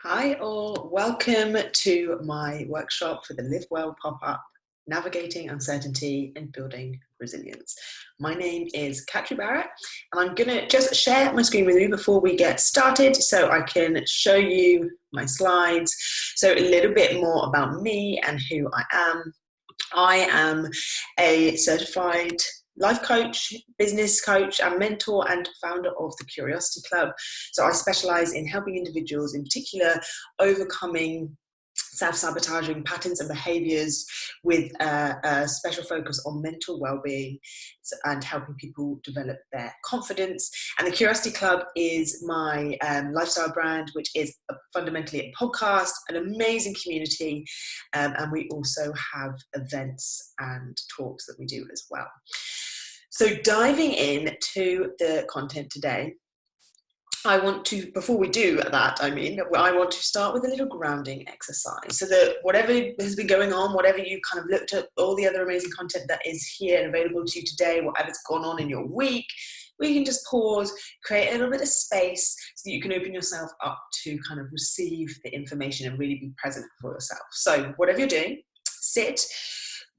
Hi all, welcome to my workshop for the Live Well pop-up, Navigating Uncertainty and Building Resilience. My name is Katri Barrett and I'm going to just share my screen with you before we get started so I can show you my slides. So a little bit more about me and who I am. I am a certified life coach, business coach, and mentor and founder of the Curiosity Club. So I specialize in helping individuals in particular overcoming self-sabotaging patterns and behaviors with a special focus on mental well-being and helping people develop their confidence. And the Curiosity Club is my lifestyle brand, which is fundamentally a podcast, an amazing community, and we also have events and talks that we do as well. So diving into the content today, I want to, before we do that, I want to start with a little grounding exercise so that whatever has been going on, whatever you kind of looked at, all the other amazing content that is here and available to you today, whatever's gone on in your week, we can just pause, create a little bit of space so that you can open yourself up to kind of receive the information and really be present for yourself. So whatever you're doing, sit,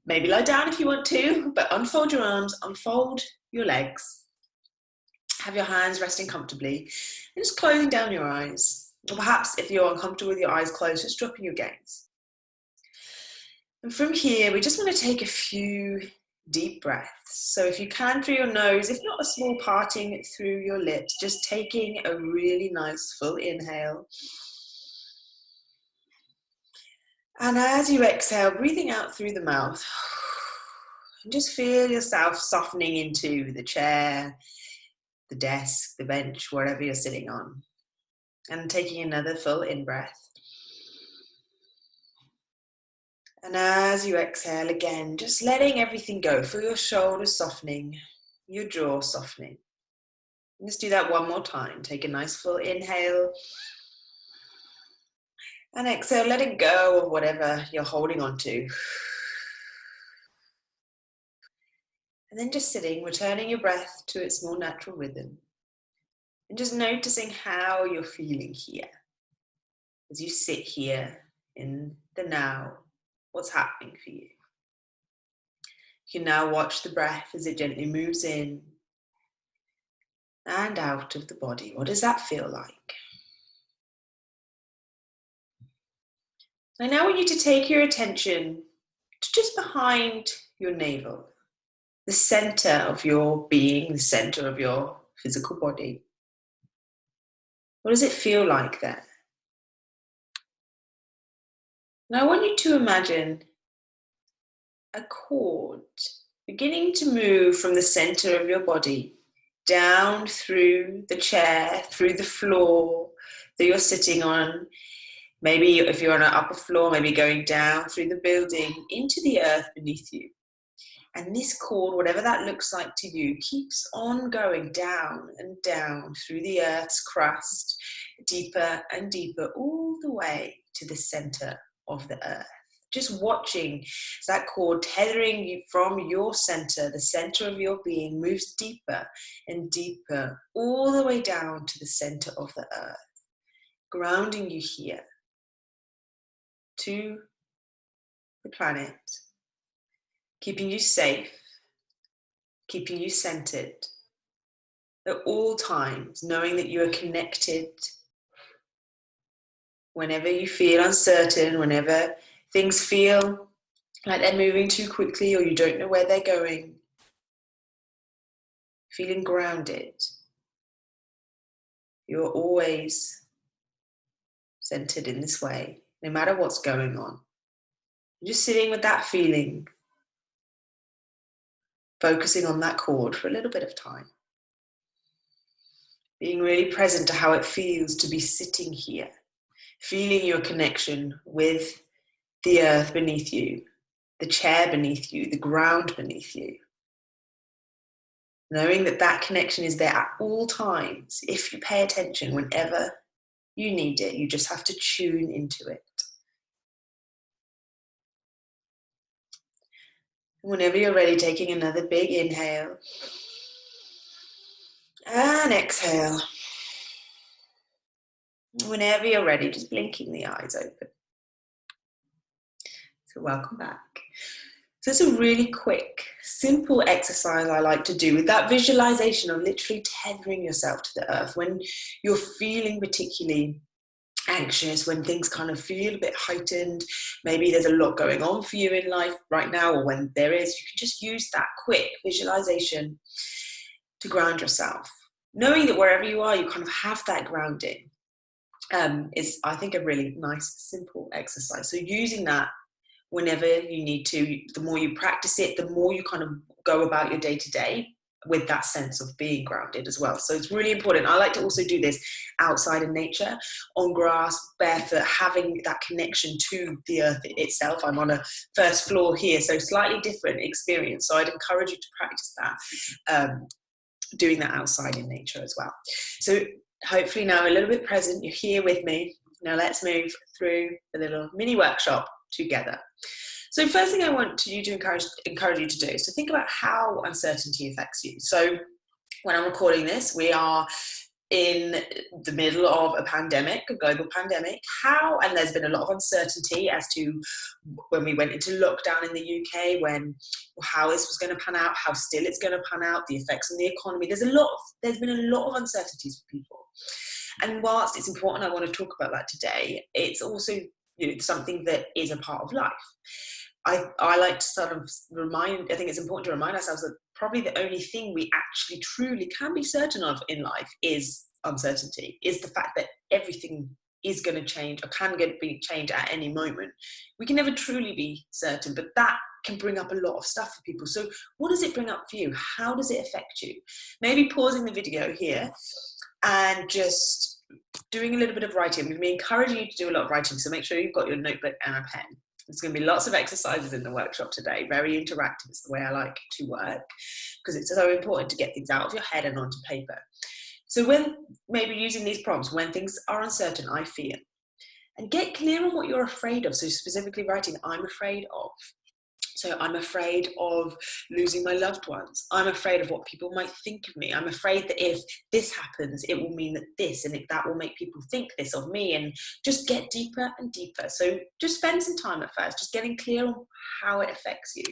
maybe lie down if you want to, but unfold your arms, unfold your legs. Have your hands resting comfortably and just closing down your eyes. Or perhaps if you're uncomfortable with your eyes closed, just dropping your gaze. And from here, we just want to take a few deep breaths. So if you can through your nose, if not a small parting through your lips, just taking a really nice full inhale. And as you exhale, breathing out through the mouth. And just feel yourself softening into the chair, the desk, the bench, wherever you're sitting on. And taking another full in-breath. And as you exhale again, just letting everything go. Feel your shoulders softening, your jaw softening. And just do that one more time. Take a nice full inhale. And exhale, let it go of whatever you're holding on to. And then just sitting, returning your breath to its more natural rhythm. And just noticing how you're feeling here. As you sit here in the now, what's happening for you? You can now watch the breath as it gently moves in and out of the body. What does that feel like? I now want you to take your attention to just behind your navel, the center of your being, the center of your physical body. What does it feel like there? And I want you to imagine a cord beginning to move from the center of your body down through the chair, through the floor that you're sitting on. Maybe if you're on an upper floor, maybe going down through the building into the earth beneath you. And this cord, whatever that looks like to you, keeps on going down and down through the earth's crust, deeper and deeper, all the way to the center of the earth. Just watching that cord tethering you from your center, the center of your being, moves deeper and deeper, all the way down to the center of the earth, grounding you here to the planet, keeping you safe, keeping you centered at all times, knowing that you are connected. Whenever you feel uncertain, whenever things feel like they're moving too quickly or you don't know where they're going, feeling grounded, you're always centered in this way, no matter what's going on. You're just sitting with that feeling, focusing on that cord for a little bit of time. Being really present to how it feels to be sitting here, feeling your connection with the earth beneath you, the chair beneath you, the ground beneath you. Knowing that that connection is there at all times. If you pay attention, whenever you need it, you just have to tune into it. Whenever you're ready, taking another big inhale and exhale. Whenever you're ready, just blinking the eyes open. So welcome back. So it's a really quick, simple exercise I like to do with that visualization of literally tethering yourself to the earth when you're feeling particularly anxious, when things kind of feel a bit heightened, maybe there's a lot going on for you in life right now, or when there is, you can just use that quick visualization to ground yourself. Knowing that wherever you are, you kind of have that grounding is, I think, a really nice, simple exercise. So using that whenever you need to, the more you practice it, the more you kind of go about your day to day with that sense of being grounded as well. So it's really important. I like to also do this outside in nature, on grass, barefoot, having that connection to the earth itself. I'm on a first floor here, so slightly different experience. So I'd encourage you to practice that, doing that outside in nature as well. So hopefully now a little bit present, you're here with me. Now let's move through the little mini workshop together. So first thing I want you to encourage you to do is to think about how uncertainty affects you. So when I'm recording this, we are in the middle of a pandemic, a global pandemic. And there's been a lot of uncertainty as to when we went into lockdown in the UK, how this was going to pan out, how still it's going to pan out, the effects on the economy. There's been a lot of uncertainties for people. And whilst it's important, I want to talk about that today, it's also something that is a part of life. I like to sort of I think it's important to remind ourselves that probably the only thing we actually truly can be certain of in life is uncertainty, is the fact that everything is going to change or can be changed at any moment. We can never truly be certain, but that can bring up a lot of stuff for people. So what does it bring up for you? How does it affect you? Maybe pausing the video here and just doing a little bit of writing. We've been encouraging you to do a lot of writing, so make sure you've got your notebook and a pen. There's going to be lots of exercises in the workshop today, very interactive. It's the way I like to work because it's so important to get things out of your head and onto paper. So when maybe using these prompts, when things are uncertain, I feel, and get clear on what you're afraid of. So specifically writing, I'm afraid of. So I'm afraid of losing my loved ones. I'm afraid of what people might think of me. I'm afraid that if this happens, it will mean that this, and that will make people think this of me, and just get deeper and deeper. So just spend some time at first, just getting clear on how it affects you,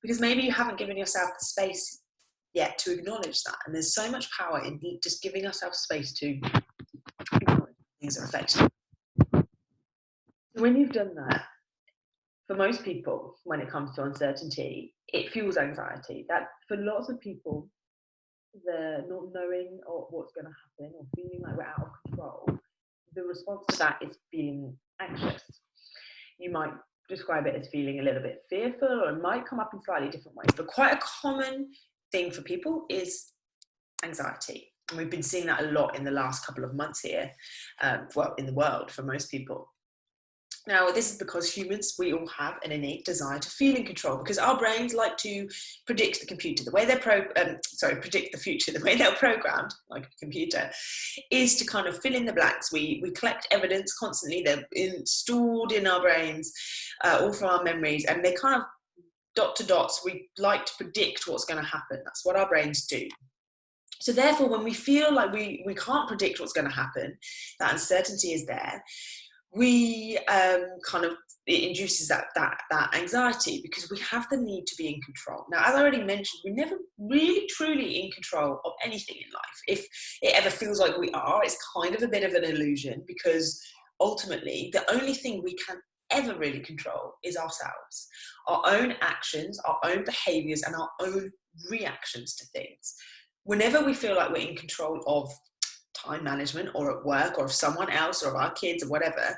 because maybe you haven't given yourself the space yet to acknowledge that. And there's so much power in just giving ourselves space to acknowledge things are affecting you. When you've done that, for most people, when it comes to uncertainty, it fuels anxiety. That for lots of people, the not knowing or what's going to happen or feeling like we're out of control, the response to that is feeling anxious. You might describe it as feeling a little bit fearful, or it might come up in slightly different ways. But quite a common thing for people is anxiety. And we've been seeing that a lot in the last couple of months here, in the world for most people. Now, this is because humans, we all have an innate desire to feel in control, because our brains like to predict the computer, the way they're predict the future, the way they're programmed, like a computer, is to kind of fill in the blanks. We collect evidence constantly, they're stored in our brains, all from our memories, and they kind of dot to dots. We like to predict what's going to happen. That's what our brains do. So therefore, when we feel like we can't predict what's going to happen, that uncertainty is there, we it induces that anxiety, because we have the need to be in control. Now, as I already mentioned, we're never really truly in control of anything in life. If it ever feels like we are, it's kind of a bit of an illusion, because ultimately the only thing we can ever really control is ourselves, our own actions, our own behaviors, and our own reactions to things. Whenever we feel like we're in control of time management, or at work, or of someone else, or of our kids, or whatever,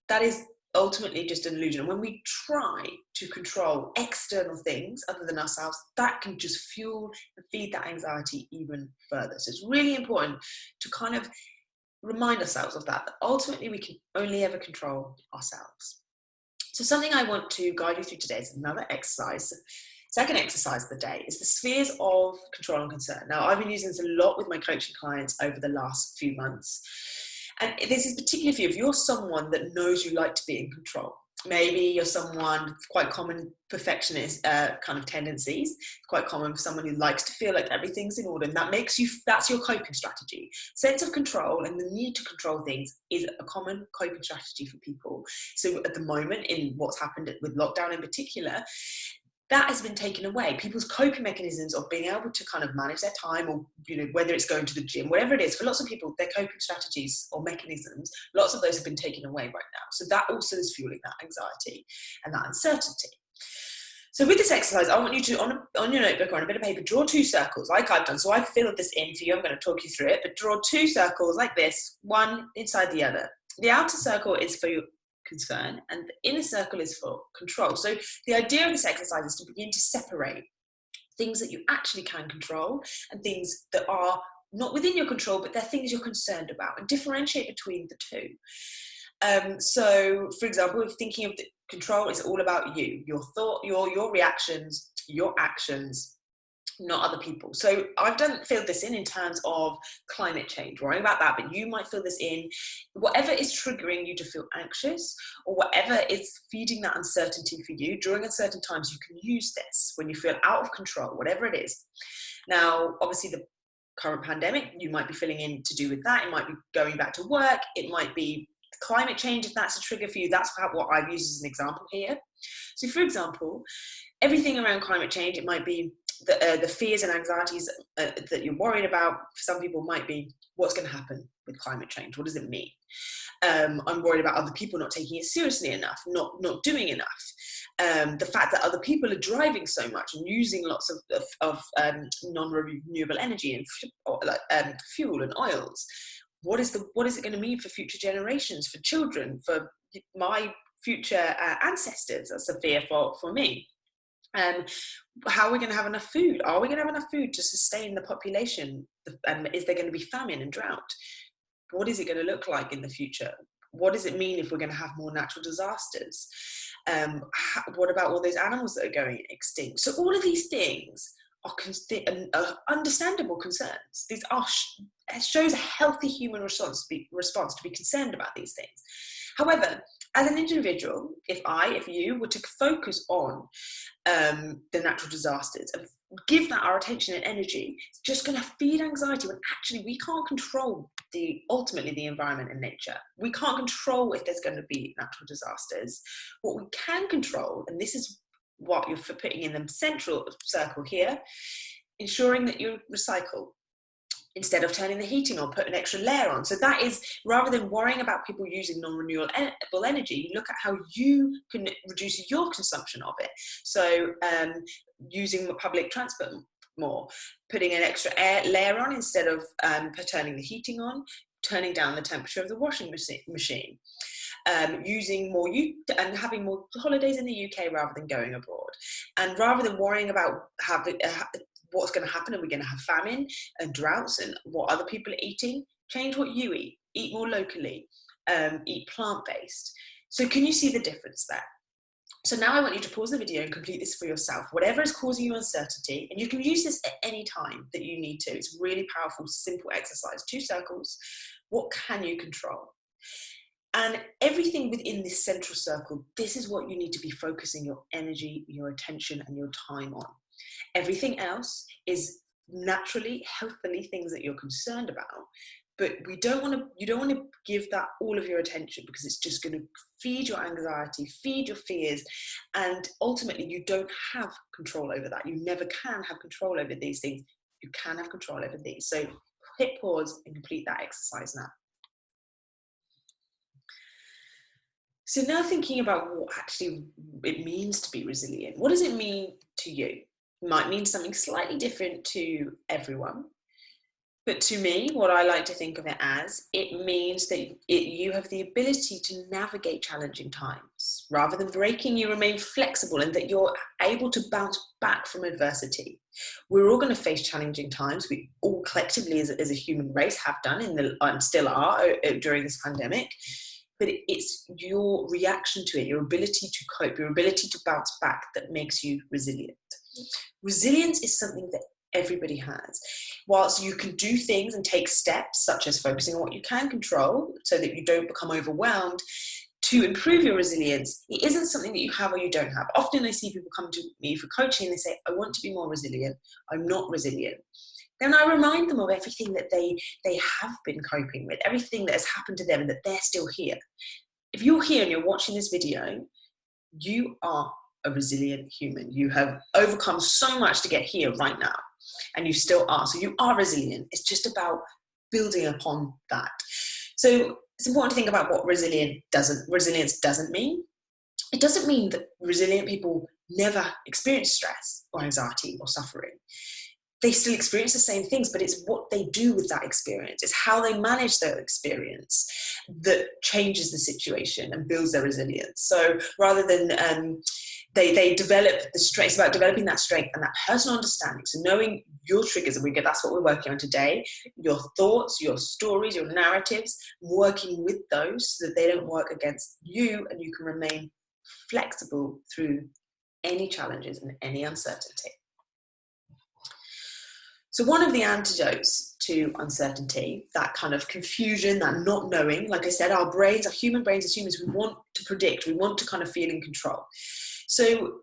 that is ultimately just an illusion. And when we try to control external things other than ourselves, that can just fuel and feed that anxiety even further. So it's really important to kind of remind ourselves of that ultimately we can only ever control ourselves. So something I want to guide you through today is another exercise. Second exercise of the day is the spheres of control and concern. Now, I've been using this a lot with my coaching clients over the last few months. And this is particularly for you if you're someone that knows you like to be in control. Maybe you're someone with quite common perfectionist kind of tendencies. Quite common for someone who likes to feel like everything's in order, and that's your coping strategy. Sense of control and the need to control things is a common coping strategy for people. So at the moment, in what's happened with lockdown in particular, that has been taken away. People's coping mechanisms of being able to kind of manage their time, or whether it's going to the gym, whatever it is, for lots of people, their coping strategies or mechanisms, lots of those have been taken away right now. So that also is fueling that anxiety and that uncertainty. So with this exercise, I want you to, on your notebook or on a bit of paper, draw 2 circles like I've done. So I've filled this in for you. I'm going to talk you through it, but draw 2 circles like this, one inside the other. The outer circle is for your concern and the inner circle is for control. So the idea of this exercise is to begin to separate things that you actually can control and things that are not within your control, but they're things you're concerned about, and differentiate between the two. So for example, if thinking of the control, it's all about you, your thought, your reactions, your actions, not other people. So I've filled this in terms of climate change, worrying about that, but you might fill this in whatever is triggering you to feel anxious, or whatever is feeding that uncertainty for you. During uncertain times, you can use this when you feel out of control, whatever it is. Now, obviously the current pandemic, you might be filling in to do with that. It might be going back to work. It might be climate change, if that's a trigger for you. That's what I've used as an example here. So for example, everything around climate change, it might be the fears and anxieties that you're worried about. For some people might be, what's going to happen with climate change? What does it mean? I'm worried about other people not taking it seriously enough, not doing enough. The fact that other people are driving so much and using lots of non-renewable energy and fuel and oils. What is it going to mean for future generations, for children, for my future ancestors? That's a fear for me. How are we going to have enough food? Are we going to have enough food to sustain the population? Is there going to be famine and drought? What is it going to look like in the future? What does it mean if we're going to have more natural disasters? What about all those animals that are going extinct? So all of these things are understandable concerns. These shows a healthy human response to be concerned about these things. However, as an individual, if you were to focus on the natural disasters and give that our attention and energy, it's just going to feed anxiety, when actually we can't control ultimately the environment and nature. We can't control if there's going to be natural disasters. What we can control, and this is what you're putting in the central circle here, ensuring that you recycle. Instead of turning the heating on, put an extra layer on. So that is, rather than worrying about people using non-renewable energy, look at how you can reduce your consumption of it. So using public transport more, putting an extra layer on instead of turning the heating on, turning down the temperature of the washing machine. Using more and having more holidays in the UK rather than going abroad. And rather than worrying about what's going to happen, are we going to have famine and droughts and what other people are eating, change what you eat more locally, eat plant-based. So can you see the difference there? So now I want you to pause the video and complete this for yourself, whatever is causing you uncertainty, and you can use this at any time that you need to. It's really powerful, simple exercise. 2 circles. What can you control? And everything within this central circle, this is what you need to be focusing your energy, your attention, and your time on. Everything else is naturally, healthily things that you're concerned about, but you don't want to give that all of your attention, because it's just going to feed your anxiety, feed your fears, and ultimately you don't have control over that. You never can have control over these things. You can have control over these. So hit pause and complete that exercise now. So now thinking about what actually it means to be resilient. What does it mean to you? It might mean something slightly different to everyone. But to me, what I like to think of it as, it means that you have the ability to navigate challenging times. Rather than breaking, you remain flexible, and that you're able to bounce back from adversity. We're all going to face challenging times. We all collectively as a human race have done and still are during this pandemic. But it's your reaction to it, your ability to cope, your ability to bounce back that makes you resilient. Resilience is something that everybody has. Whilst you can do things and take steps, such as focusing on what you can control so that you don't become overwhelmed, to improve your resilience, it isn't something that you have or you don't have. Often I see people come to me for coaching and they say, I want to be more resilient. I'm not resilient. Then I remind them of everything that they have been coping with, everything that has happened to them, and that they're still here. If you're here and you're watching this video, you are a resilient human. You have overcome so much to get here right now, and you still are. So you are resilient. It's just about building upon that. So it's important to think about what resilience doesn't mean. It doesn't mean that resilient people never experience stress or anxiety or suffering. They still experience the same things, but it's what they do with that experience. It's how they manage their experience that changes the situation and builds their resilience. So rather than they develop the strength, it's about developing that strength and that personal understanding. So knowing your triggers, and that's what we're working on today, your thoughts, your stories, your narratives, working with those so that they don't work against you, and you can remain flexible through any challenges and any uncertainty. So one of the antidotes to uncertainty, that kind of confusion, that not knowing, like I said, our human brains as humans, we want to predict, we want to kind of feel in control. So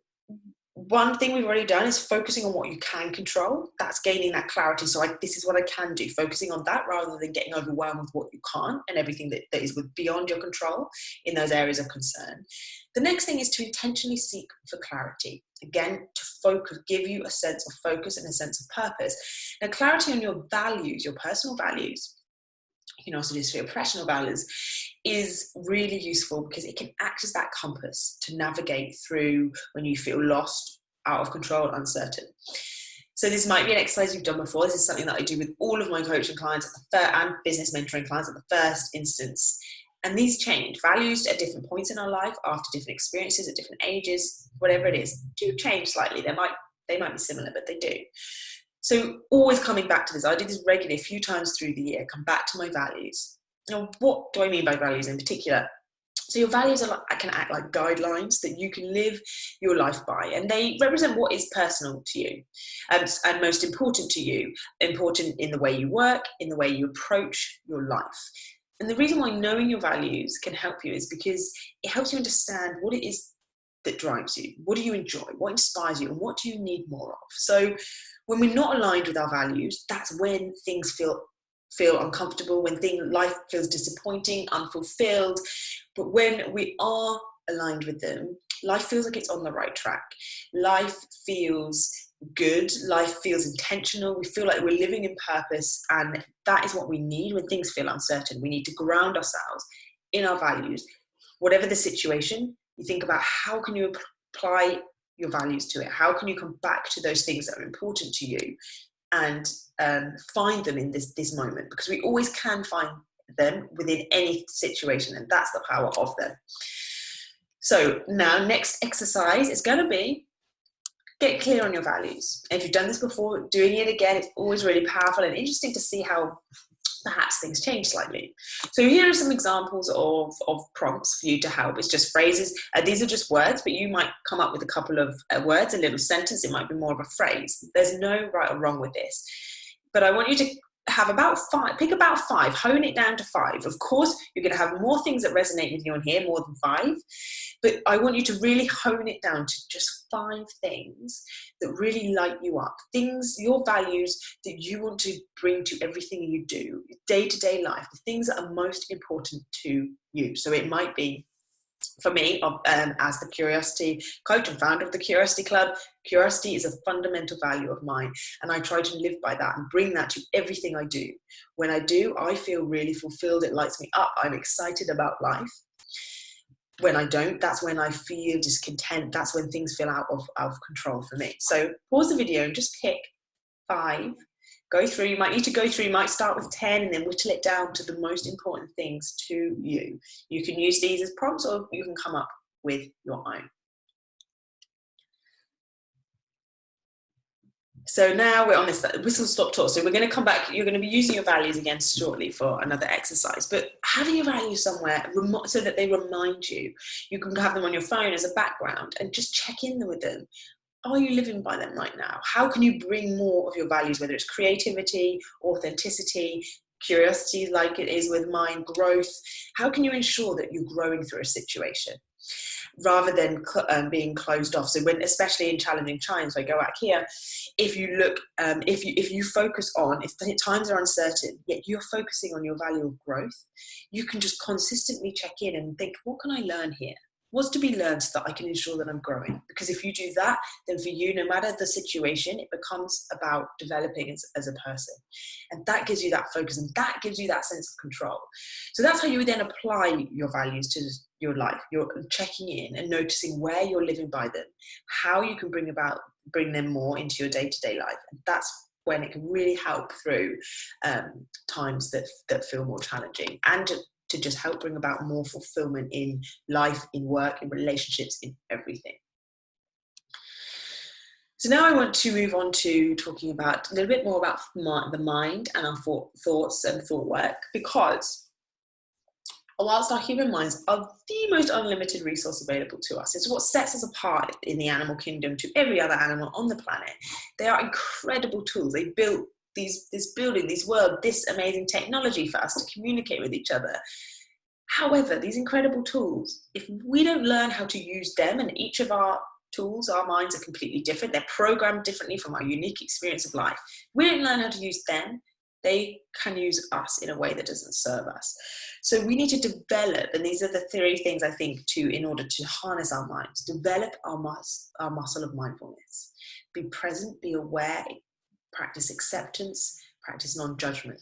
one thing we've already done is focusing on what you can control. That's gaining that clarity. So this is what I can do, focusing on that rather than getting overwhelmed with what you can't and everything that is beyond your control in those areas of concern. The next thing is to intentionally seek for clarity. Again, to focus, give you a sense of focus and a sense of purpose. Now, clarity on your values, your personal values, you can also do this for your professional values, is really useful because it can act as that compass to navigate through when you feel lost, out of control, uncertain. So this might be an exercise you've done before. This is something that I do with all of my coaching clients and business mentoring clients at the first instance. And these change. Values at different points in our life, after different experiences, at different ages, whatever it is, do change slightly. They might be similar, but they do. So always coming back to this. I do this regularly a few times through the year, come back to my values. Now, what do I mean by values in particular? So your values can act like guidelines that you can live your life by, and they represent what is personal to you and most important to you, important in the way you work, in the way you approach your life. And the reason why knowing your values can help you is because it helps you understand what it is that drives you. What do you enjoy? What inspires you? And what do you need more of? So when we're not aligned with our values, that's when things feel uncomfortable, when life feels disappointing, unfulfilled. But when we are aligned with them, life feels like it's on the right track. Life feels good. Life feels intentional. We feel like we're living in purpose, and that is what we need when things feel uncertain. We need to ground ourselves in our values. Whatever the situation, you think about how can you apply your values to it? How can you come back to those things that are important to you and find them in this moment? Because we always can find them within any situation, and that's the power of them. So now, next exercise is going to be get clear on your values. And if you've done this before, doing it again, it's always really powerful and interesting to see how perhaps things change slightly. So here are some examples of prompts for you to help. It's just phrases. These are just words, but you might come up with a couple of words, a little sentence. It might be more of a phrase. There's no right or wrong with this. But I want you to have pick about five, hone it down to 5. Of course, you're going to have more things that resonate with you on here, more than 5. But I want you to really hone it down to just 5 things that really light you up. Things, your values that you want to bring to everything you do, day-to-day life, the things that are most important to you. So it might be, for me, as the Curiosity coach and founder of the Curiosity Club, curiosity is a fundamental value of mine, and I try to live by that and bring that to everything I do. When I do, I feel really fulfilled. It lights me up. I'm excited about life. When I don't, that's when I feel discontent. That's when things feel out of control for me. So pause the video and just pick 5. Go through. You might need to go through. You might start with 10 and then whittle it down to the most important things to you. You can use these as prompts, or you can come up with your own. So now we're on this whistle stop talk. So we're going to come back. You're going to be using your values again shortly for another exercise. But having your values somewhere so that they remind you. You can have them on your phone as a background and just check in with them. Are you living by them right now? How can you bring more of your values, whether it's creativity, authenticity, curiosity like it is with mine, growth. How can you ensure that you're growing through a situation rather than being closed off? So when, especially in challenging times, I go back here, if you look, if you focus on, if times are uncertain, yet you're focusing on your value of growth, you can just consistently check in and think, what can I learn here? What's to be learned so that I can ensure that I'm growing? Because if you do that, then for you, no matter the situation, it becomes about developing as a person. And that gives you that focus, and that gives you that sense of control. So that's how you would then apply your values to your life. You're checking in and noticing where you're living by them, how you can bring them more into your day-to-day life. And that's when it can really help through times that feel more challenging, and to just help bring about more fulfillment in life, in work, in relationships, in everything. So now I want to move on to talking about a little bit more about the mind and our thoughts and thought work, because whilst our human minds are the most unlimited resource available to us, it's what sets us apart in the animal kingdom to every other animal on the planet. They are incredible tools. They built this world, this amazing technology for us to communicate with each other. However, these incredible tools, if we don't learn how to use them, and each of our tools, our minds are completely different, they're programmed differently from our unique experience of life. We don't learn how to use them, they can use us in a way that doesn't serve us. So we need to develop, and these are the 3 things I think in order to harness our minds, develop our muscle of mindfulness. Be present, be aware, practice acceptance, practice non-judgment.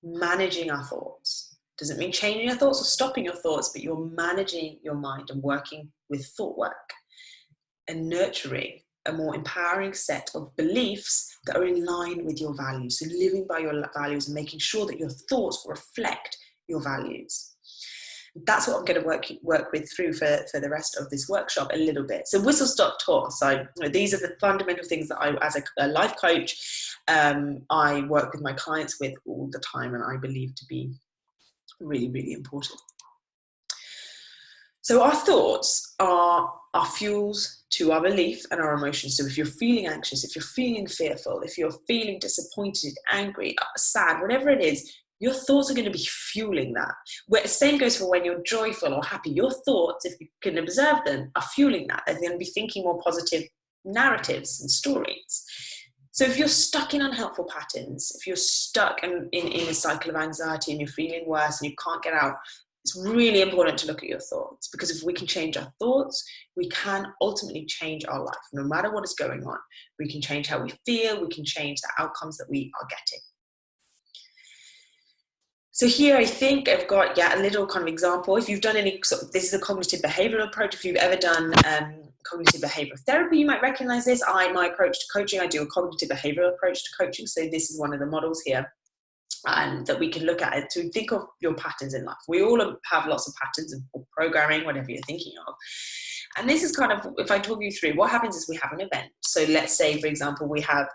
Managing our thoughts. Doesn't mean changing your thoughts or stopping your thoughts, but you're managing your mind and working with thought work and nurturing a more empowering set of beliefs that are in line with your values. So living by your values and making sure that your thoughts reflect your values. That's what I'm going to work with through for the rest of this workshop a little bit. So whistle stop tour. So these are the fundamental things that I, as a life coach, I work with my clients with all the time, and I believe to be really, really important. So our thoughts are our fuels to our belief and our emotions. So if you're feeling anxious, if you're feeling fearful, if you're feeling disappointed, angry, sad, whatever it is, your thoughts are going to be fueling that. The same goes for when you're joyful or happy. Your thoughts, if you can observe them, are fueling that. They're going to be thinking more positive narratives and stories. So if you're stuck in unhelpful patterns, if you're stuck in a cycle of anxiety and you're feeling worse and you can't get out, it's really important to look at your thoughts, because if we can change our thoughts, we can ultimately change our life. No matter what is going on, we can change how we feel, we can change the outcomes that we are getting. So here I think I've got a little kind of example. If you've done any this is a cognitive behavioral approach. If you've ever done cognitive behavioral therapy, you might recognize this. My approach to coaching, I do a cognitive behavioral approach to coaching. So this is one of the models here that we can look at it to think of your patterns in life. We all have lots of patterns of programming, whatever you're thinking of. And this is kind of, if I talk you through, what happens is we have an event. So let's say, for example, we have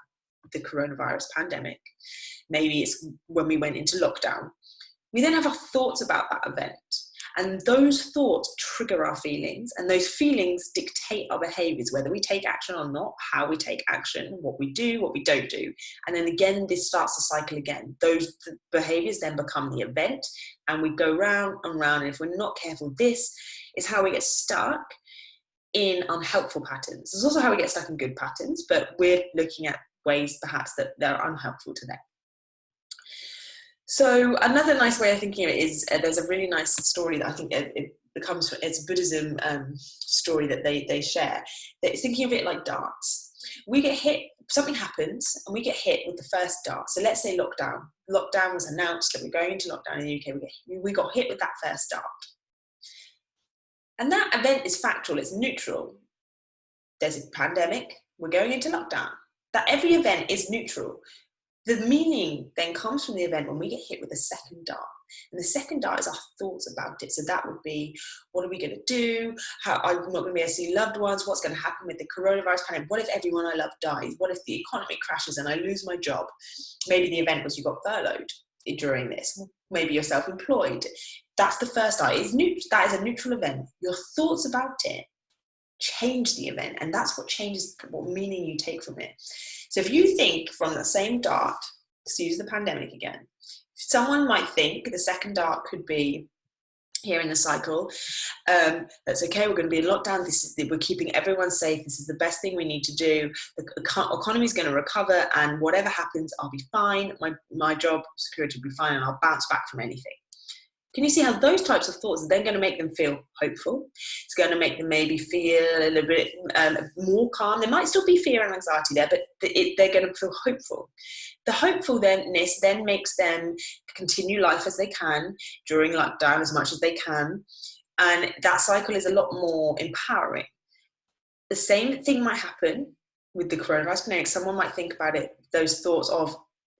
the coronavirus pandemic. Maybe it's when we went into lockdown. We then have our thoughts about that event. And those thoughts trigger our feelings, and those feelings dictate our behaviors, whether we take action or not, how we take action, what we do, what we don't do. And then again, this starts the cycle again. Those behaviors then become the event, and we go round and round. And if we're not careful, this is how we get stuck in unhelpful patterns. It's also how we get stuck in good patterns, but we're looking at ways perhaps that are unhelpful to them. So another nice way of thinking of it is there's a really nice story that I think it's a Buddhism story that they share. They're thinking of it like darts. We get hit, something happens, and we get hit with the first dart. So let's say lockdown. Lockdown was announced that we're going into lockdown in the UK. We got hit with that first dart. And that event is factual, it's neutral. There's a pandemic, we're going into lockdown. That every event is neutral. The meaning then comes from the event when we get hit with a second dart. And the second dart is our thoughts about it. So that would be, what are we going to do? I'm not going to be able to see loved ones. What's going to happen with the coronavirus pandemic? What if everyone I love dies? What if the economy crashes and I lose my job? Maybe the event was you got furloughed during this. Maybe you're self-employed. That's the first dart. That is a neutral event. Your thoughts about it change the event, and that's what changes what meaning you take from it. So if you think from the same dart, let's use the pandemic again, Someone might think the second arc could be here in the cycle, that's okay, we're going to be in lockdown, we're keeping everyone safe, this is the best thing we need to do, the economy is going to recover, and whatever happens, I'll be fine, my job security will be fine, and I'll bounce back from anything. Can you see how those types of thoughts are then going to make them feel hopeful? It's going to make them maybe feel a little bit more calm. There might still be fear and anxiety there, but they're going to feel hopeful. The hopefulness then makes them continue life as they can during lockdown as much as they can. And that cycle is a lot more empowering. The same thing might happen with the coronavirus pandemic. Someone might think about it, those thoughts of,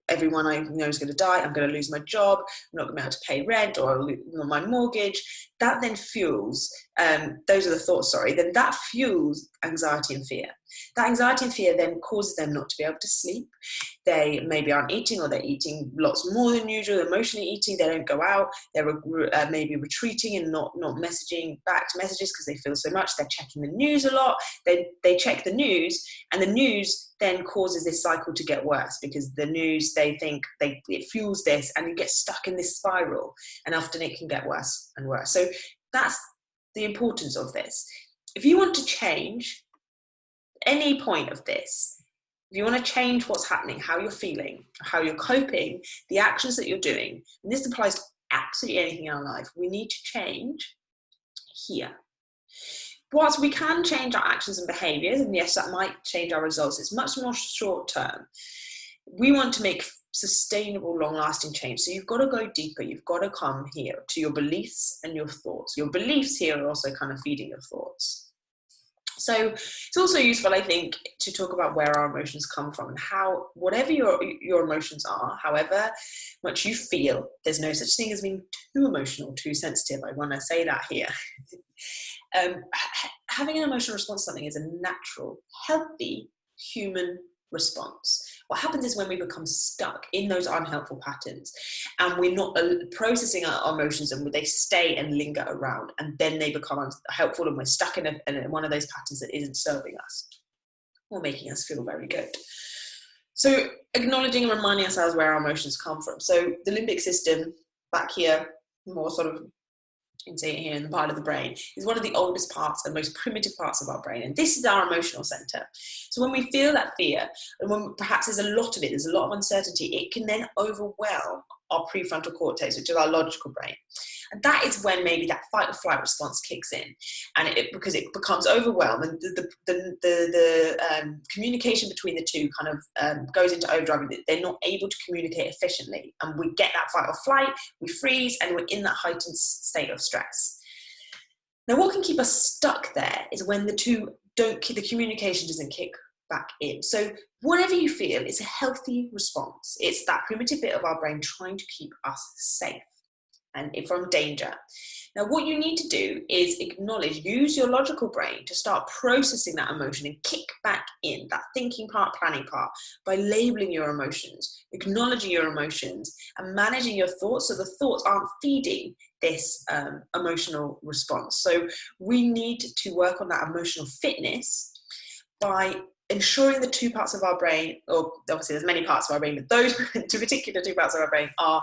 everyone I know is going to die, I'm going to lose my job, I'm not going to be able to pay rent or my mortgage. That then fuels, those are the thoughts, then that fuels anxiety and fear. That anxiety and fear then causes them not to be able to sleep. They maybe aren't eating, or they're eating lots more than usual, emotionally eating, they don't go out, they're maybe retreating and not messaging back to messages because they feel so much, they're checking the news a lot, they check the news, and the news then causes this cycle to get worse, because the news, they think it fuels this, and you get stuck in this spiral, and often it can get worse and worse. So that's the importance of this. If you want to change any point of this, if you want to change what's happening, how you're feeling, how you're coping, the actions that you're doing, and this applies to absolutely anything in our life, we need to change here. Whilst we can change our actions and behaviours, and yes, that might change our results, it's much more short term. We want to make sustainable, long-lasting change. So you've got to go deeper. You've got to come here to your beliefs and your thoughts. Your beliefs here are also kind of feeding your thoughts. So it's also useful, I think, to talk about where our emotions come from, and how, whatever your emotions are, however much you feel, there's no such thing as being too emotional, too sensitive. I want to say that here. Having an emotional response to something is a natural, healthy human response. What happens is when we become stuck in those unhelpful patterns and we're not processing our emotions, and they stay and linger around, and then they become unhelpful, and we're stuck in one of those patterns that isn't serving us or making us feel very good. So acknowledging and reminding ourselves where our emotions come from. So the limbic system back here, more sort of, you can see it here in the part of the brain, is one of the oldest parts and most primitive parts of our brain. And this is our emotional center. So when we feel that fear, and when perhaps there's a lot of it, there's a lot of uncertainty, it can then overwhelm our prefrontal cortex, which is our logical brain. And that is when maybe that fight or flight response kicks in, and because it becomes overwhelmed, and the communication between the two kind of goes into overdrive. They're not able to communicate efficiently, and we get that fight or flight, we freeze, and we're in that heightened state of stress. Now, what can keep us stuck there is when the communication doesn't kick back in. So whatever you feel, it's a healthy response. It's that primitive bit of our brain trying to keep us safe and from danger. Now, what you need to do is use your logical brain to start processing that emotion and kick back in that thinking part, planning part, by labeling your emotions, acknowledging your emotions, and managing your thoughts, so the thoughts aren't feeding this emotional response. So we need to work on that emotional fitness by ensuring the two parts of our brain, or obviously there's many parts of our brain, but those two particular two parts of our brain are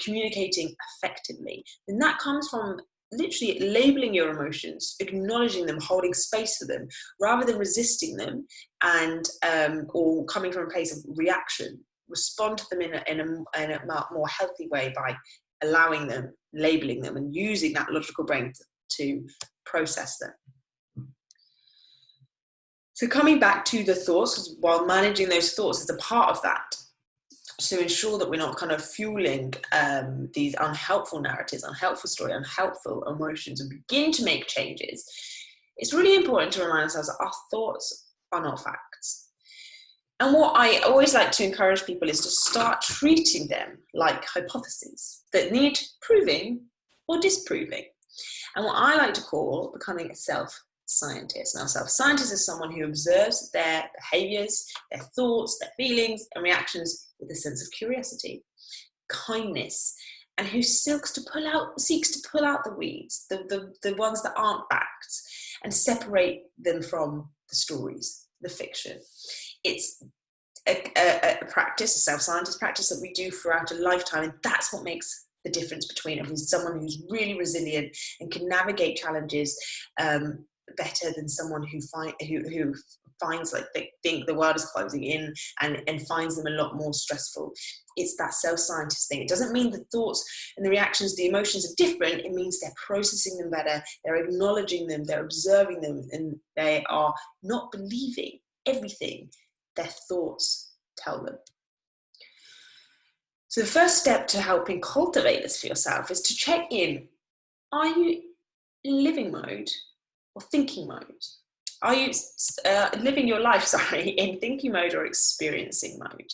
communicating effectively. And that comes from literally labeling your emotions, acknowledging them, holding space for them, rather than resisting them and or coming from a place of reaction. Respond to them in a more healthy way by allowing them, labeling them, and using that logical brain to process them. So coming back to the thoughts, while managing those thoughts is a part of that, to ensure that we're not kind of fueling these unhelpful narratives, unhelpful story, unhelpful emotions, and begin to make changes, it's really important to remind ourselves that our thoughts are not facts. And what I always like to encourage people is to start treating them like hypotheses that need proving or disproving. And what I like to call becoming a self-scientist. Now, self-scientist is someone who observes their behaviors, their thoughts, their feelings and reactions with a sense of curiosity, kindness, and who seeks to pull out the weeds, the ones that aren't facts, and separate them from the stories, the fiction. It's a practice, a self-scientist practice that we do throughout a lifetime, and that's what makes the difference between someone who's really resilient and can navigate challenges better than someone who finds like they think the world is closing in and finds them a lot more stressful. It's that self-scientist thing. It doesn't mean the thoughts and the reactions, the emotions are different. It means they're processing them better, they're acknowledging them, they're observing them, and they are not believing everything their thoughts tell them. So the first step to helping cultivate this for yourself is to check in. Are you in living mode or thinking mode? Are you living your life, in thinking mode or experiencing mode?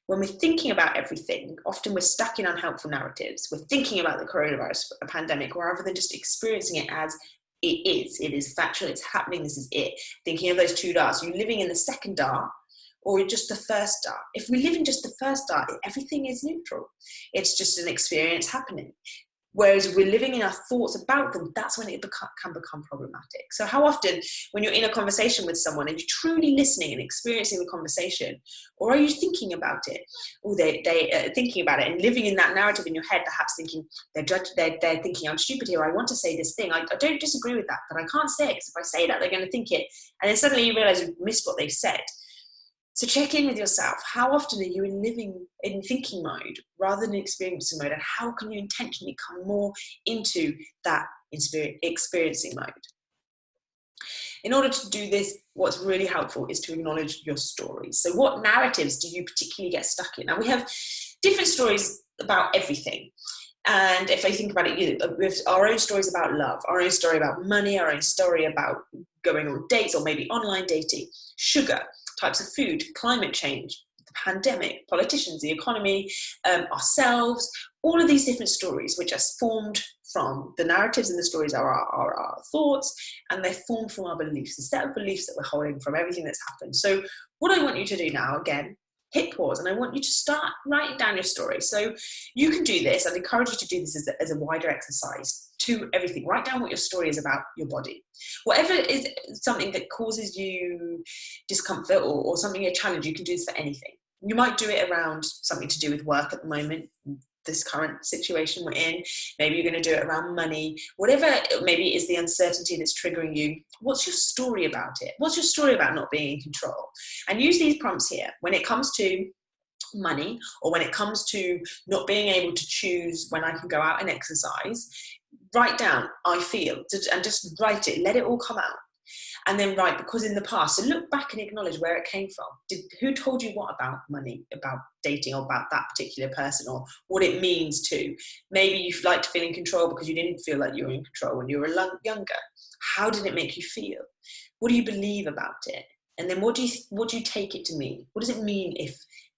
When we're thinking about everything, often we're stuck in unhelpful narratives. We're thinking about the coronavirus pandemic rather than just experiencing it as it is. It is factual, it's happening, this is it. Thinking of those two darts. Are you living in the second dart or just the first dart? If we live in just the first dart, everything is neutral. It's just an experience happening. Whereas we're living in our thoughts about them, that's when it can become problematic. So how often when you're in a conversation with someone and you're truly listening and experiencing the conversation, or are you thinking about it? Or they thinking about it and living in that narrative in your head, perhaps thinking they're thinking I'm stupid here, I want to say this thing, I don't disagree with that, but I can't say it because if I say that, they're going to think it. And then suddenly you realize you've missed what they've said. So check in with yourself. How often are you in thinking mode rather than experiencing mode? And how can you intentionally come more into that experiencing mode? In order to do this, what's really helpful is to acknowledge your stories. So what narratives do you particularly get stuck in? Now we have different stories about everything. And if I think about it, we have our own stories about love, our own story about money, our own story about going on dates or maybe online dating, sugar, types of food, climate change, the pandemic, politicians, the economy, ourselves, all of these different stories which are formed from the narratives and the stories are our thoughts, and they're formed from our beliefs, the set of beliefs that we're holding from everything that's happened. So what I want you to do now, again, hit pause, and I want you to start writing down your story. So you can do this. I'd encourage you to do this as a wider exercise to everything. Write down what your story is about your body. Whatever is something that causes you discomfort or something, a challenge, you can do this for anything. You might do it around something to do with work at the moment, this current situation we're in. Maybe you're going to do it around money, whatever maybe is the uncertainty that's triggering you. What's your story about it? What's your story about not being in control? And use these prompts here. When it comes to money, or when it comes to not being able to choose when I can go out and exercise, write down, I feel, and just write it, let it all come out. And then write, because in the past, so look back and acknowledge where it came from. Who told you what about money, about dating, or about that particular person, or what it means to? Maybe you liked to feel in control because you didn't feel like you were in control when you were younger. How did it make you feel? What do you believe about it? And then what do you take it to mean? What does it mean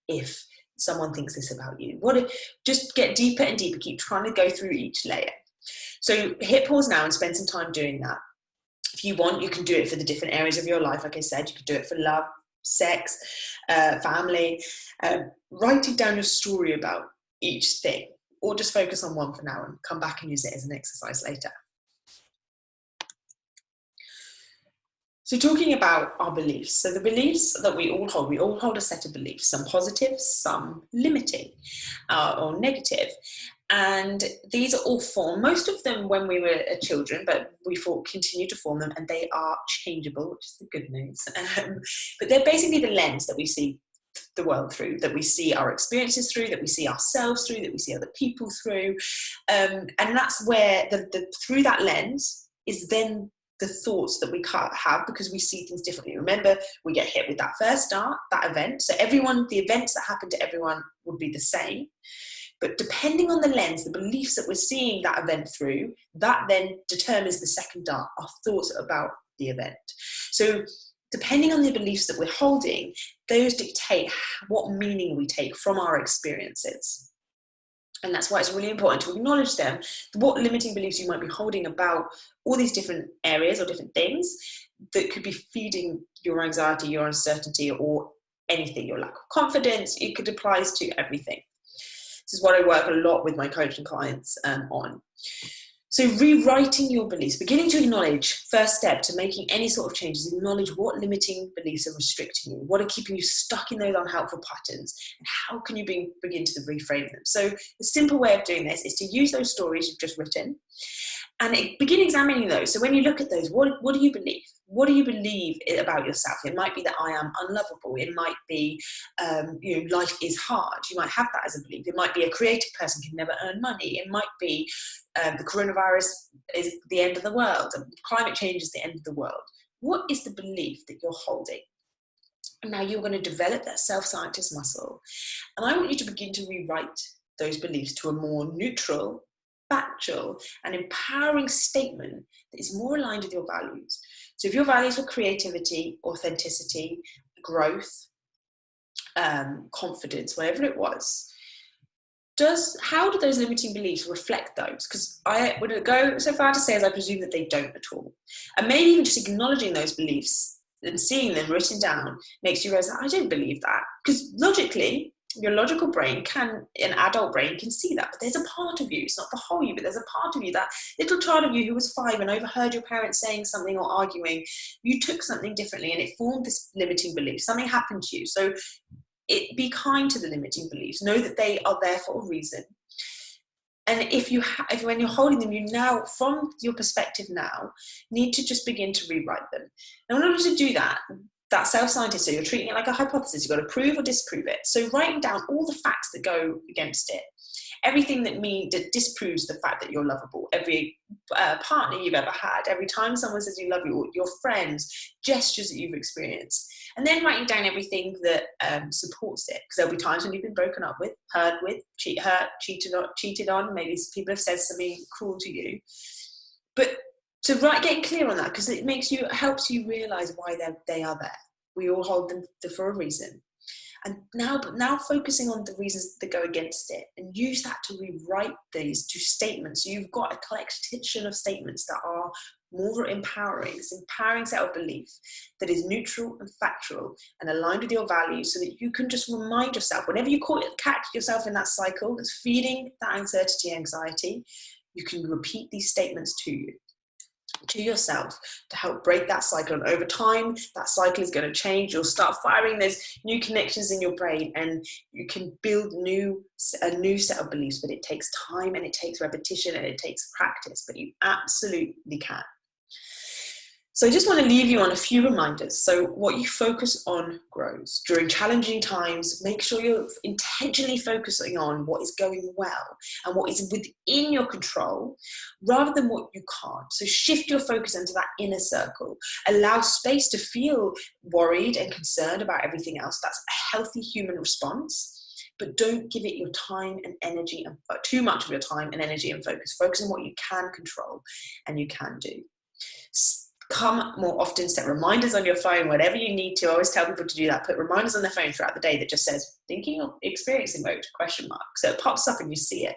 if someone thinks this about you? Just get deeper and deeper, keep trying to go through each layer. So hit pause now and spend some time doing that. If you want, you can do it for the different areas of your life. Like I said, you could do it for love, sex, family. Writing down your story about each thing, or just focus on one for now and come back and use it as an exercise later. So talking about our beliefs. So the beliefs that we all hold a set of beliefs, some positive, some limiting or negative. And these are all formed, most of them when we were children, but we continue to form them, and they are changeable, which is the good news. But they're basically the lens that we see the world through, that we see our experiences through, that we see ourselves through, that we see other people through. And that's where through that lens is then the thoughts that we have, because we see things differently. Remember, we get hit with that first start, that event. So the events that happen to everyone would be the same. But depending on the lens, the beliefs that we're seeing that event through, that then determines the second dart, our thoughts about the event. So depending on the beliefs that we're holding, those dictate what meaning we take from our experiences. And that's why it's really important to acknowledge them, what limiting beliefs you might be holding about all these different areas or different things that could be feeding your anxiety, your uncertainty, or anything, your lack of confidence. It could apply to everything. This is what I work a lot with my coaching clients on. So rewriting your beliefs, beginning to acknowledge, first step to making any sort of changes, acknowledge what limiting beliefs are restricting you, what are keeping you stuck in those unhelpful patterns, and how can you begin to reframe them. So the simple way of doing this is to use those stories you've just written and begin examining those. So when you look at those, what do you believe? What do you believe about yourself? It might be that I am unlovable. It might be, life is hard. You might have that as a belief. It might be a creative person can never earn money. It might be the coronavirus is the end of the world. Climate change is the end of the world. What is the belief that you're holding? And now you're going to develop that self-scientist muscle. And I want you to begin to rewrite those beliefs to a more neutral, factual, and empowering statement that is more aligned with your values. So if your values were creativity, authenticity, growth, confidence, whatever it was, how do those limiting beliefs reflect those? Because I would go so far to say as I presume that they don't at all. And maybe even just acknowledging those beliefs and seeing them written down makes you realize, I don't believe that. Because logically, your logical brain an adult brain can see that, but there's a part of you, it's not the whole you, but there's a part of you, that little child of you who was 5 and overheard your parents saying something or arguing, you took something differently and it formed this limiting belief. Something happened to you. So be kind to the limiting beliefs. Know that they are there for a reason. And when you're holding them, you now, from your perspective now, need to just begin to rewrite them. Now, in order to do that self-scientist, so you're treating it like a hypothesis, you've got to prove or disprove it. So writing down all the facts that go against it, everything that disproves the fact that you're lovable, every partner you've ever had, every time someone says you love you, your friends, gestures that you've experienced, and then writing down everything that supports it. Because there'll be times when you've been broken up with, hurt with, cheated on, maybe people have said something cruel to you. But getting clear on that, because it helps you realize why they are there. We all hold them for a reason. And now focusing on the reasons that go against it, and use that to rewrite these to statements. So you've got a collection of statements that are more empowering. It's an empowering set of belief that is neutral and factual and aligned with your values, so that you can just remind yourself, whenever you catch yourself in that cycle that's feeding that uncertainty, anxiety, you can repeat these statements to yourself to help break that cycle. And over time, that cycle is going to change. You'll start firing those new connections in your brain, and you can build a new set of beliefs. But it takes time, and it takes repetition, and it takes practice, but you absolutely can. So I just want to leave you on a few reminders. So what you focus on grows. During challenging times, make sure you're intentionally focusing on what is going well and what is within your control, rather than what you can't. So shift your focus into that inner circle. Allow space to feel worried and concerned about everything else. That's a healthy human response. But don't give it your time and energy, and too much of your time and energy and focus. Focus on what you can control and you can do. Come more often, set reminders on your phone, whatever you need to. I always tell people to do that. Put reminders on their phone throughout the day that just says thinking or experiencing mode, ? So it pops up and you see it.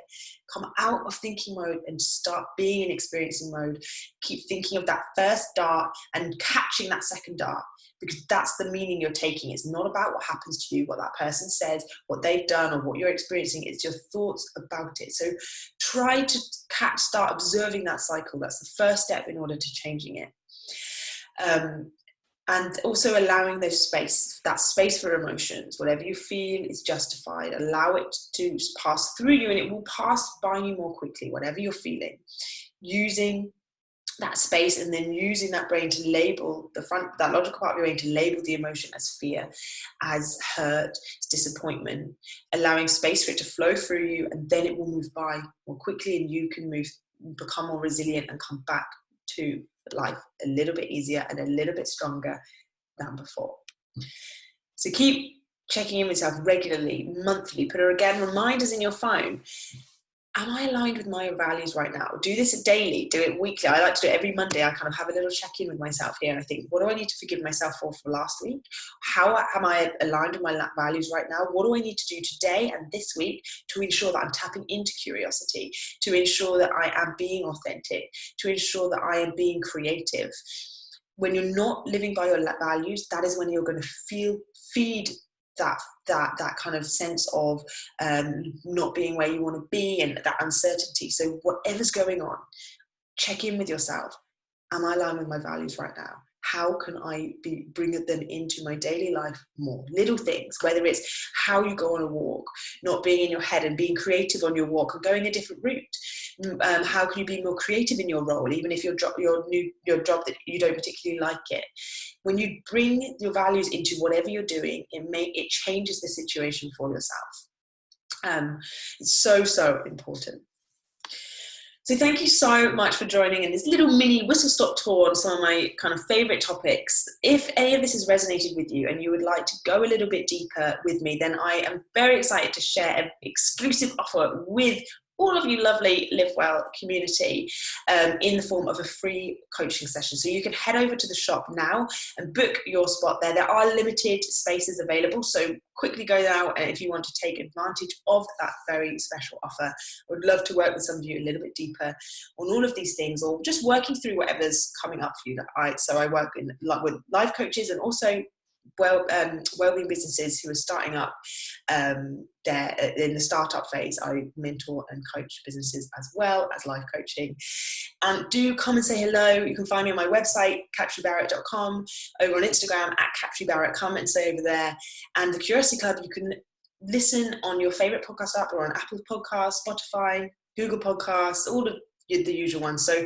Come out of thinking mode and start being in experiencing mode. Keep thinking of that first dart and catching that second dart, because that's the meaning you're taking. It's not about what happens to you, what that person says, what they've done, or what you're experiencing. It's your thoughts about it. So try to start observing that cycle. That's the first step in order to changing it. And also allowing that space for emotions. Whatever you feel is justified. Allow it to pass through you, and it will pass by you more quickly, whatever you're feeling. Using that space, and then using that brain to label that logical part of your brain to label the emotion as fear, as hurt, as disappointment, allowing space for it to flow through you, and then it will move by more quickly, and you can become more resilient and come back to life a little bit easier and a little bit stronger than before. So keep checking in with yourself regularly, monthly. Put reminders in your phone. Am I aligned with my values right now? Do this daily, do it weekly. I like to do it every Monday. I kind of have a little check-in with myself here, and I think, what do I need to forgive myself for last week? How am I aligned with my values right now? What do I need to do today and this week to ensure that I'm tapping into curiosity, to ensure that I am being authentic, to ensure that I am being creative? When you're not living by your values, that is when you're going to feed that kind of sense of not being where you want to be, and that uncertainty. So whatever's going on, check in with yourself. Am I aligned with my values right now? How can I bring them into my daily life more? Little things, whether it's how you go on a walk, not being in your head and being creative on your walk or going a different route. How can you be more creative in your role, even if your job that you don't particularly like it? When you bring your values into whatever you're doing, it changes the situation for yourself. It's so important. So thank you so much for joining in this little mini whistle-stop tour on some of my kind of favourite topics. If any of this has resonated with you and you would like to go a little bit deeper with me, then I am very excited to share an exclusive offer with all of you lovely Live Well community in the form of a free coaching session. So you can head over to the shop now and book your spot there. There are limited spaces available, so quickly go now if you want to take advantage of that very special offer. I would love to work with some of you a little bit deeper on all of these things, or just working through whatever's coming up for you. So I work with life coaches and also wellbeing businesses who are starting up there in the startup phase. I mentor and coach businesses as well as life coaching. Do come and say hello. You can find me on my website, catribarrett.com, over on Instagram at catribarrett. Come and say over there. And the Curiosity Club, you can listen on your favorite podcast app or on Apple Podcasts, Spotify, Google Podcasts, all of the usual ones. So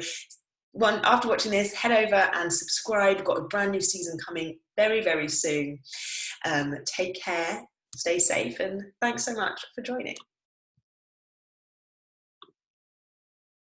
after watching this, head over and subscribe. We've got a brand new season coming very soon. Take care, stay safe, and thanks so much for joining.